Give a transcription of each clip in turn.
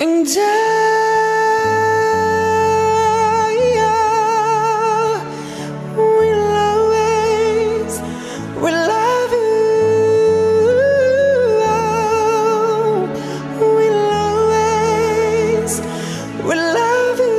And will love you. Will love you.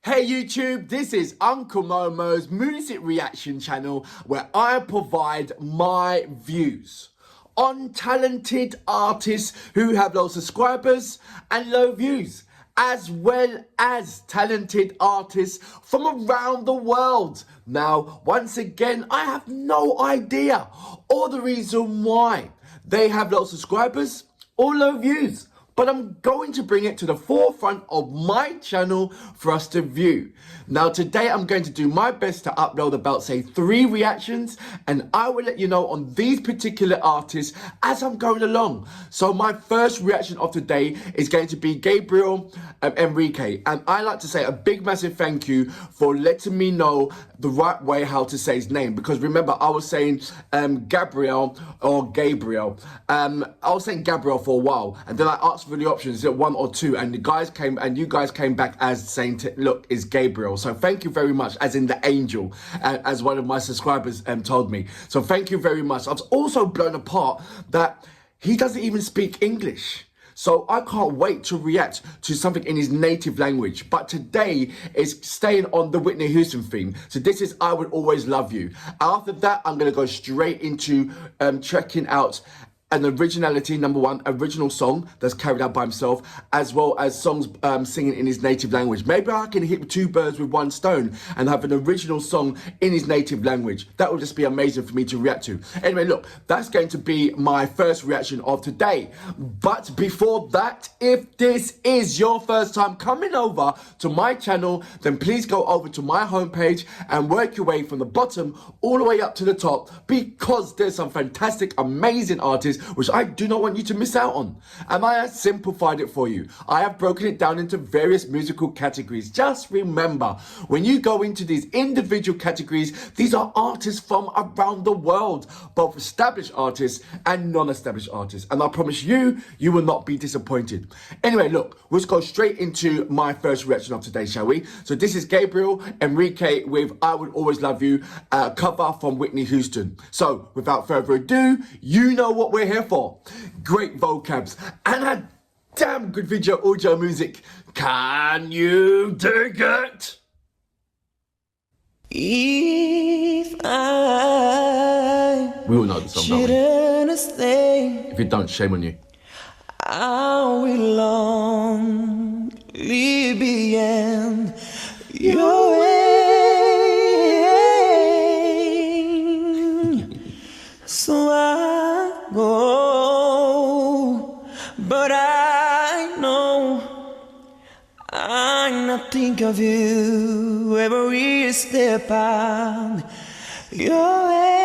Hey YouTube, this is Uncle Momo's music reaction channel where I provide my views on talented artists who have low subscribers and low views, as well as talented artists from around the world. Now, once again, I have no idea or the reason why they have low subscribers or low views, but I'm going to bring it to the forefront of my channel for us to view. Now today I'm going to do my best to upload about say 3 reactions, and I will let you know on these particular artists as I'm going along. So my first reaction of today is going to be Gabriel Henrique, and I like to say a big massive thank you for letting me know the right way how to say his name, because remember I was saying Gabriel or Gabriel. I was saying Gabriel for a while, and then I asked for the options, is it 1 or 2, and you guys came back as saying look, it's Gabriel. So thank you very much, as in the angel, as one of my subscribers told me. So thank you very much. I was also blown apart that he doesn't even speak English. So I can't wait to react to something in his native language. But today is staying on the Whitney Houston theme. So this is I Will Always Love You. After that, I'm going to go straight into checking out an originality, number 1, original song that's carried out by himself, as well as songs singing in his native language. Maybe I can hit 2 birds with 1 stone and have an original song in his native language. That would just be amazing for me to react to. Anyway, look, that's going to be my first reaction of today. But before that, if this is your first time coming over to my channel, then please go over to my homepage and work your way from the bottom all the way up to the top, because there's some fantastic, amazing artists which I do not want you to miss out on. And I have simplified it for you. I have broken it down into various musical categories. Just remember, when you go into these individual categories, these are artists from around the world, both established artists and non-established artists. And I promise you, you will not be disappointed. Anyway, look, let's go straight into my first reaction of today, shall we? So this is Gabriel Henrique with I Will Always Love You, cover from Whitney Houston. So without further ado, you know what we're here for. Great vocabs and a damn good video audio music. Can you dig it? If I We all know the song, don't we? shouldn't stay, If you don't, shame on you. I will only be in your way. So I go, but I know I not think of you every step on your way.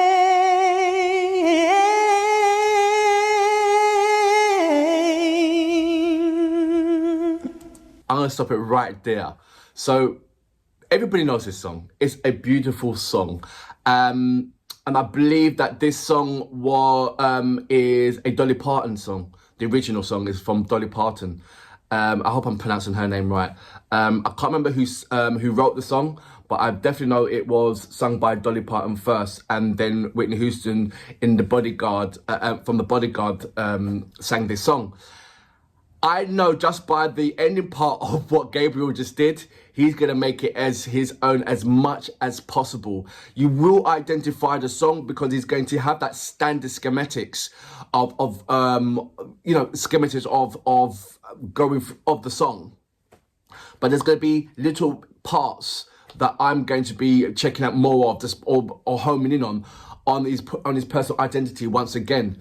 I'm gonna stop it right there. So everybody knows this song. It's a beautiful song. And I believe that this song is a Dolly Parton song. The original song is from Dolly Parton. I hope I'm pronouncing her name right. I can't remember who wrote the song, but I definitely know it was sung by Dolly Parton first, and then Whitney Houston in The Bodyguard, from The Bodyguard, sang this song. I know just by the ending part of what Gabriel just did, he's going to make it as his own as much as possible. You will identify the song because he's going to have that standard schematics of the song. But there's going to be little parts that I'm going to be checking out more of, just or homing in on his personal identity once again.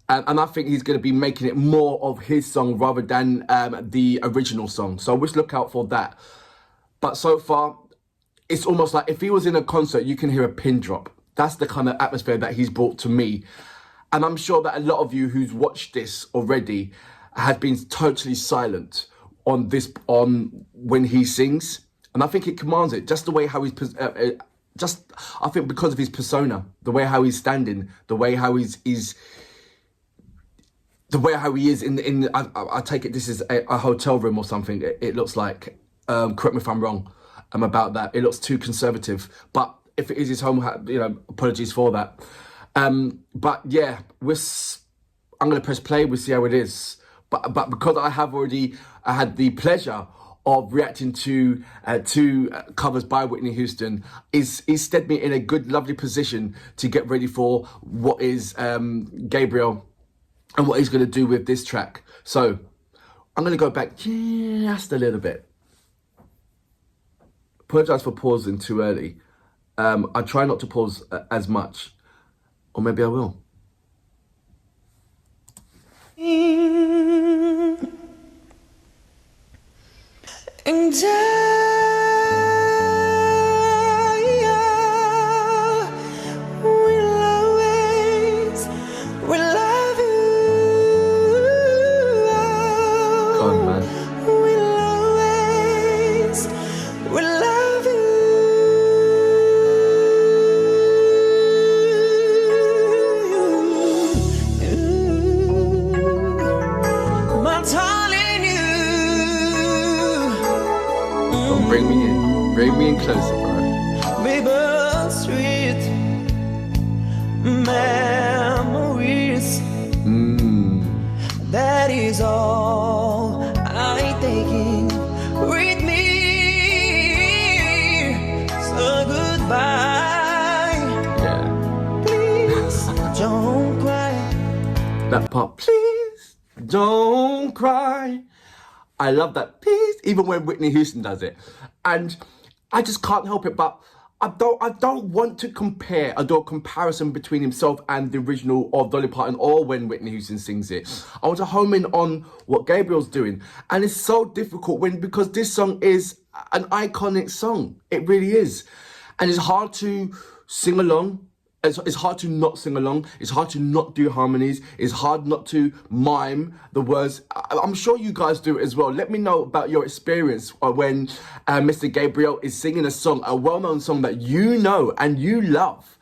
And I think he's going to be making it more of his song rather than the original song. So just look out for that. But so far, it's almost like if he was in a concert, you can hear a pin drop. That's the kind of atmosphere that he's brought to me. And I'm sure that a lot of you who's watched this already has been totally silent on when he sings. And I think it commands it, just the way how he's just, I think because of his persona, the way how he's standing, the way how the way how he is in I take it this is a hotel room or something. It looks like, correct me if I'm wrong, about that. It looks too conservative, but if it is his home, you know, apologies for that. But yeah, I'm gonna press play. We'll see how it is. But because I had the pleasure of reacting to two covers by Whitney Houston, is stead me in a good, lovely position to get ready for what is Gabriel and what he's going to do with this track. So I'm going to go back just a little bit. Apologise for pausing too early. I try not to pause as much, or maybe I will. And will love you. Go on, man. Will love you. My darling, you. Don't bring me in closer, bro. Baby, sweet memories. That is all I taking with me. So goodbye. Yeah. Please don't cry. That part, please don't cry. I love that, please, even when Whitney Houston does it. And I just can't help it, but I don't want to compare, I do a comparison between himself and the original of Dolly Parton or when Whitney Houston sings it. I want to home in on what Gabriel's doing. And it's so difficult because this song is an iconic song. It really is. And it's hard to sing along. It's hard to not sing along. It's hard to not do harmonies. It's hard not to mime the words. I'm sure you guys do it as well. Let me know about your experience when Mr. Gabriel is singing a song, a well-known song that you know and you love.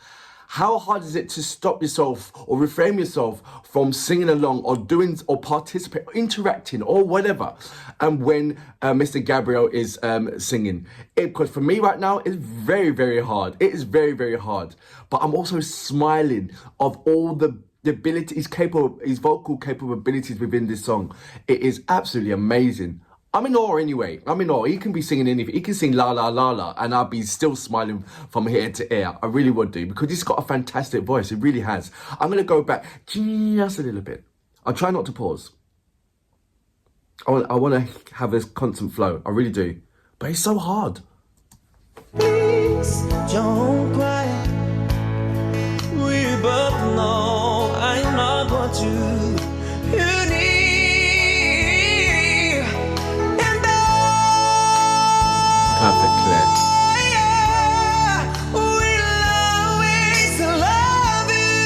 How hard is it to stop yourself or refrain yourself from singing along or doing or participate, or interacting or whatever, and when Mr. Gabriel is singing? Because for me right now, it's very, very hard. It is very, very hard. But I'm also smiling of all the ability, his vocal capabilities within this song. It is absolutely amazing. I'm in awe anyway. I'm in awe. He can be singing anything. He can sing La La La La and I'll be still smiling from ear to ear. I really would do, because he's got a fantastic voice. He really has. I'm going to go back just a little bit. I'll try not to pause. I want to have this constant flow. I really do. But it's so hard. Please don't cry. We both know I'm not what you need. Perfect, Claire. We'll always love you.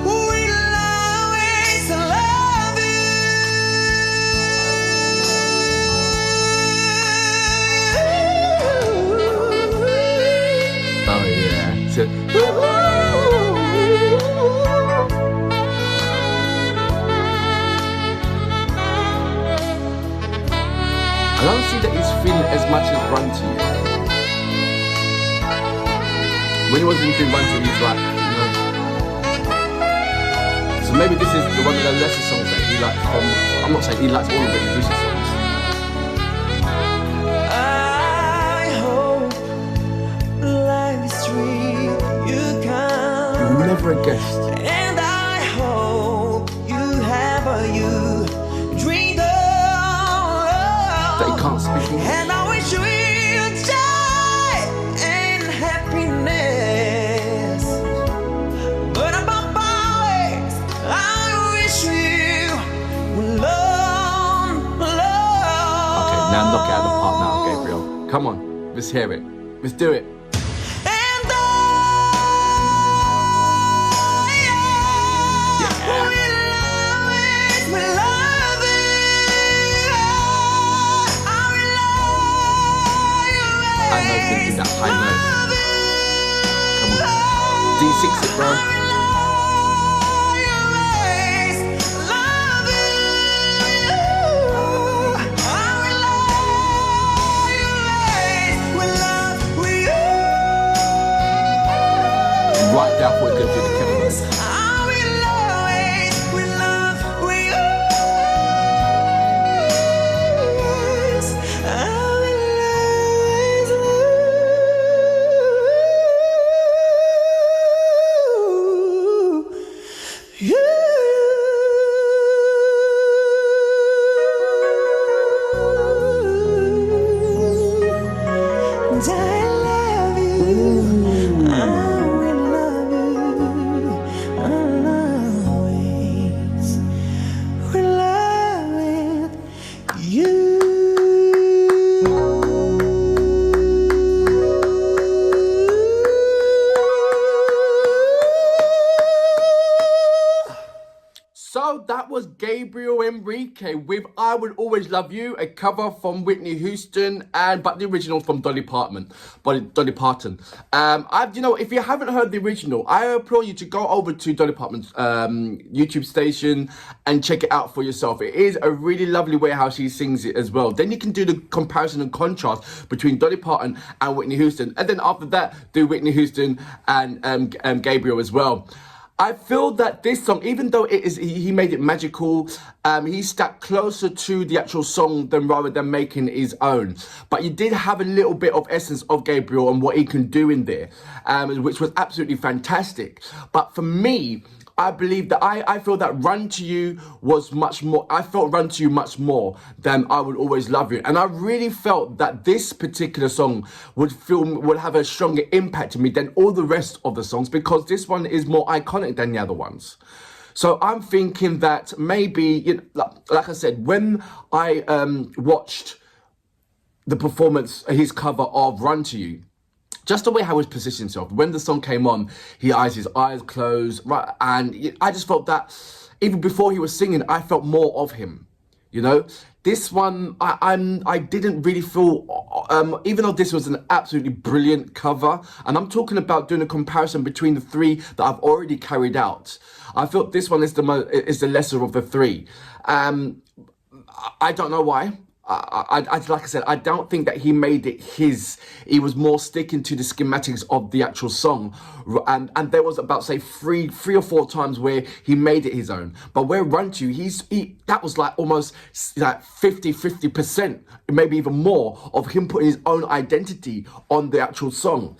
We'll always love you. Oh yeah. I don't see that he's feeling as much as Run to You. When he wasn't doing Run to You, he's like, you know. So maybe this is one of the lesser songs that he likes from. I'm not saying he likes all of Whitney Houston songs. I hope life is sweet. You come. Never a guest. And I hope you have you dreamed of. That he can't speak English. And I wish you joy and happiness. But above always, I wish you love. Okay, now knock it out of the park now, Gabriel. Come on, let's hear it. Let's do it. And I will love you. I will I know it's gonna be that high note. Come on. D6 it, bro. Right there, I thought it was gonna do the Kevin note. So that was Gabriel Henrique with I Will Always Love You, a cover from Whitney Houston, but the original from Dolly Parton. If you haven't heard the original, I implore you to go over to Dolly Parton's YouTube station and check it out for yourself. It is a really lovely way how she sings it as well. Then you can do the comparison and contrast between Dolly Parton and Whitney Houston, and then after that, do Whitney Houston and Gabriel as well. I feel that this song, even though he made it magical, he stuck closer to the actual song rather than making his own. But you did have a little bit of essence of Gabriel and what he can do in there, which was absolutely fantastic. But for me, I believe that I feel that Run to You was much more. I felt Run to You much more than I Would Always Love You, and I really felt that this particular song would have a stronger impact on me than all the rest of the songs, because this one is more iconic than the other ones. So I'm thinking that maybe, like I said, when I watched the performance, his cover of Run to You, just the way how he positioned himself. When the song came on, he has his eyes closed, right? And I just felt that even before he was singing, I felt more of him. This one, I didn't really feel, even though this was an absolutely brilliant cover, and I'm talking about doing a comparison between the three that I've already carried out. I felt this one is the lesser of the three. I don't know why. Like I said, I don't think that he made it his. He was more sticking to the schematics of the actual song, and there was about, say, three or four times where he made it his own. But where Run to You, that was like almost like 50%, maybe even more, of him putting his own identity on the actual song.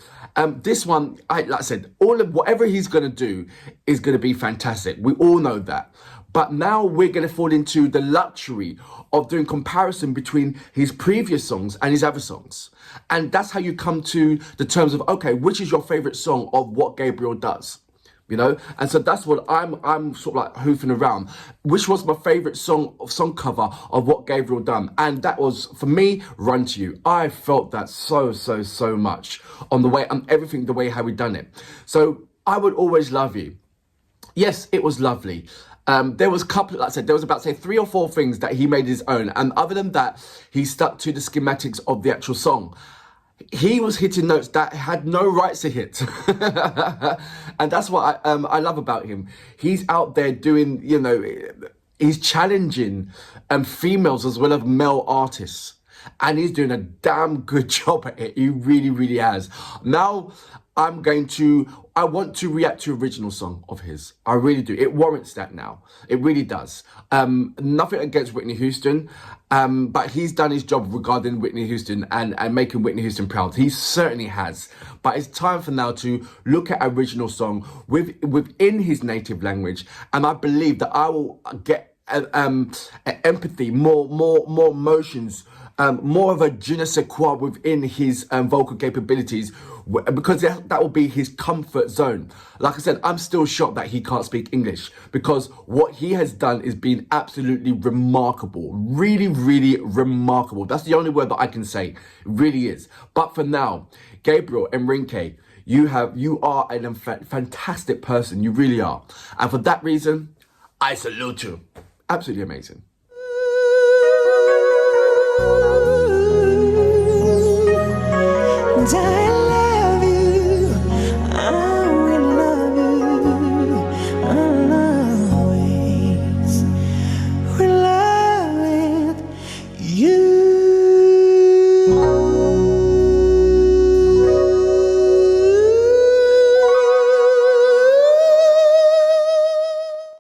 This one, like I said, whatever he's gonna do is gonna be fantastic. We all know that. But now we're going to fall into the luxury of doing comparison between his previous songs and his other songs. And that's how you come to the terms of, okay, which is your favorite song of what Gabriel does? And so that's what I'm sort of like hoofing around. Which was my favorite song cover of what Gabriel done? And that was, for me, Run to You. I felt that so much on the way, and everything, the way how he done it. So I Would Always Love You. Yes, it was lovely. There was a couple, like I said, there was about, say, 3 or 4 things that he made his own. And other than that, he stuck to the schematics of the actual song. He was hitting notes that had no rights to hit. And that's what I love about him. He's out there doing, he's challenging females as well as male artists. And he's doing a damn good job at it. He really, really has. Now, I want to react to original song of his. I really do. It warrants that now. It really does. Nothing against Whitney Houston, but he's done his job regarding Whitney Houston and making Whitney Houston proud. He certainly has. But it's time for now to look at original song within his native language. And I believe that I will get empathy, more emotions, more of a je ne sais quoi within his vocal capabilities, because that will be his comfort zone. Like I said, I'm still shocked that he can't speak English, because what he has done is been absolutely remarkable. Really, really remarkable. That's the only word that I can say. It really is. But for now, Gabriel Henrique, you are a fantastic person. You really are. And for that reason, I salute you. Absolutely amazing. down.